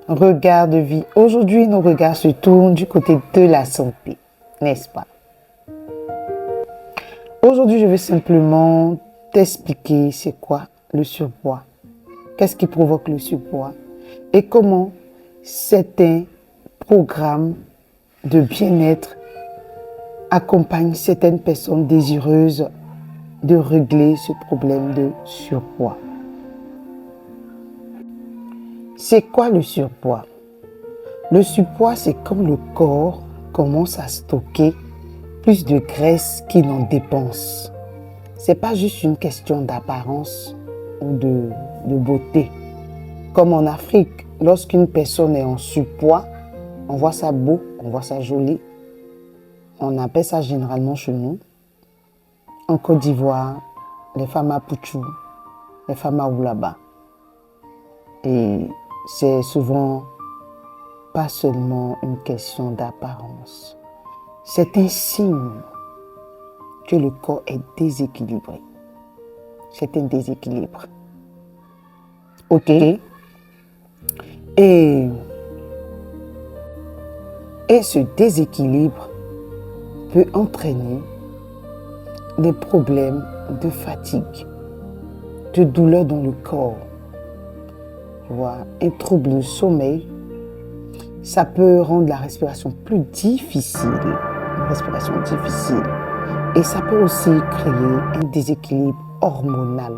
Regard de vie. Aujourd'hui, nos regards se tournent du côté de la santé, n'est-ce pas? Aujourd'hui, je vais simplement t'expliquer c'est quoi le surpoids, qu'est-ce qui provoque le surpoids et comment certains programmes de bien-être accompagnent certaines personnes désireuses de régler ce problème de surpoids. C'est quoi le surpoids? Le surpoids, c'est quand le corps commence à stocker plus de graisse qu'il n'en dépense. C'est pas juste une question d'apparence ou de beauté. Comme en Afrique, lorsqu'une personne est en surpoids, on voit ça beau, on voit ça joli. On appelle ça généralement chez nous. En Côte d'Ivoire, les femmes à Pouchou, les femmes à Oulaba. Et c'est souvent pas seulement une question d'apparence. C'est un signe que le corps est déséquilibré. C'est un déséquilibre. Ok? Et ce déséquilibre peut entraîner des problèmes de fatigue, de douleur dans le corps. Tu vois, un trouble de sommeil, ça peut rendre la respiration plus difficile, et ça peut aussi créer un déséquilibre hormonal.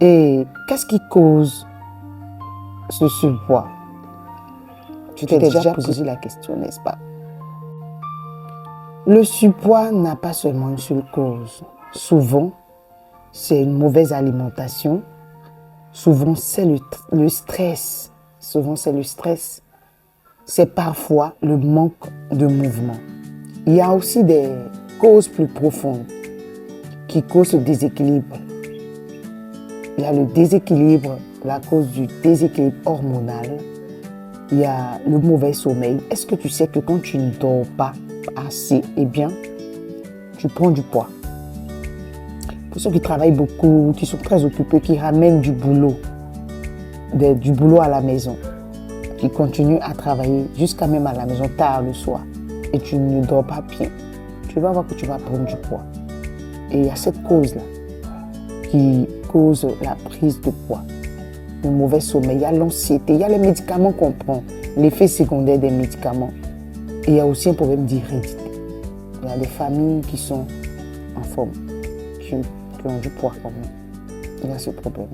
Et qu'est-ce qui cause ce surpoids? Tu t'es déjà posé la question, n'est-ce pas? Le surpoids n'a pas seulement une seule cause. Souvent, c'est une mauvaise alimentation. Souvent, c'est le stress. C'est parfois le manque de mouvement. Il y a aussi des causes plus profondes qui causent le déséquilibre. Il y a le déséquilibre, la cause du déséquilibre hormonal. Il y a le mauvais sommeil. Est-ce que tu sais que quand tu ne dors pas assez, eh bien, tu prends du poids? Pour ceux qui travaillent beaucoup, qui sont très occupés, qui ramènent du boulot à la maison, qui continuent à travailler jusqu'à même à la maison tard le soir, et tu ne dors pas bien, tu vas voir que tu vas prendre du poids. Et il y a cette cause-là qui cause la prise de poids. Le mauvais sommeil, il y a l'anxiété, il y a les médicaments qu'on prend, l'effet secondaire des médicaments. Et il y a aussi un problème d'hérédité. Il y a des familles qui sont en forme, qui ont du poids quand même. Il y a ce problème.